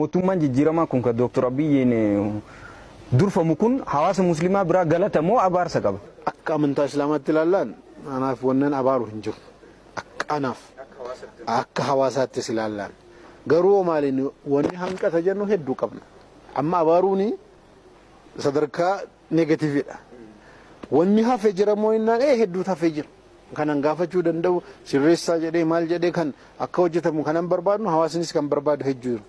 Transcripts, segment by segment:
mootummaan jijjiiramaa kun ka Dr. Abiyyiin durfamu kun hawaasa muslimaa biraa galatamoo abaarsa qaba. Akka amantaa islaamaatti ilaallaan anaaf wannan abaaru hin jiru. Akka hawaasaatti ilaallaan garuu maaliin wanni hanqata jennu hedduu qabna. Amma abaaruuni sadarkaa negatiividha. Wanni hafee jira moo innaan hedduu hafee jira. Kanan gaafachuu danda'u sirreessaa jedhee maal jedhee kan akka hojjetamu kanan barbaadnu hawaasnis kan barbaadu hedduu jiru.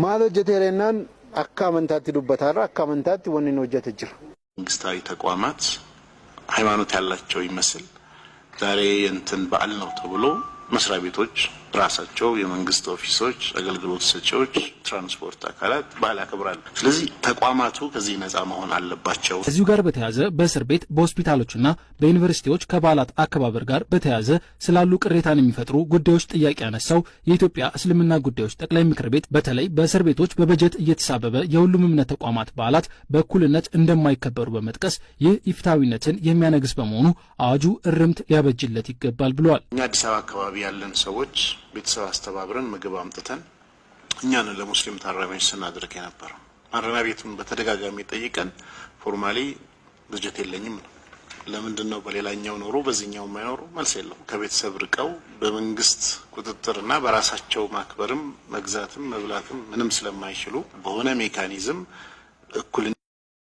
ማለ ጀቴሬናን አካመንታት ዱበታራ አካመንታት ወንኒ ነው ጀተጅር መንግስታዊ ተቋማት ሃይማኖት ያላቸው ይመስል ዛሬ እንትን በዓል ነው ተብሎ መስሪያ ቤቶች ራሳቸው የመንግስት ኦፊሶች አገልግሎት ሰጪዎች ትራንስፖርት አካላት በዓል ያከብራሉ። ስለዚህ ተቋማቱ ከዚህ ነፃ መሆን አለባቸው። እዚሁ ጋር በተያያዘ በእስር ቤት በሆስፒታሎችና በዩኒቨርሲቲዎች ከበዓላት አከባበር ጋር በተያያዘ ስላሉ ቅሬታን የሚፈጥሩ ጉዳዮች ጥያቄ ያነሳው የኢትዮጵያ እስልምና ጉዳዮች ጠቅላይ ምክር ቤት በተለይ በእስር ቤቶች በበጀት እየተሳበበ የሁሉም እምነት ተቋማት በዓላት በእኩልነት እንደማይከበሩ በመጥቀስ ይህ ኢፍትሐዊነትን የሚያነግስ በመሆኑ አዋጁ እርምት ሊያበጅለት ይገባል ብለዋል። እኛ አዲስ አበባ አካባቢ ያለን ሰዎች ቤተሰብ አስተባብረን ምግብ አምጥተን እኛን ለሙስሊም ታራሚዎች ስናደርግ የነበረው ማረሚያ ቤቱን በተደጋጋሚ ጠይቀን ፎርማሊ በጀት የለኝም ነው። ለምንድነው በሌላኛው ኖሮ በዚህኛው የማይኖሩ? መልስ የለውም። ከቤተሰብ ርቀው በመንግስት ቁጥጥርና በራሳቸው ማክበርም መግዛትም መብላትም ምንም ስለማይችሉ በሆነ ሜካኒዝም እኩል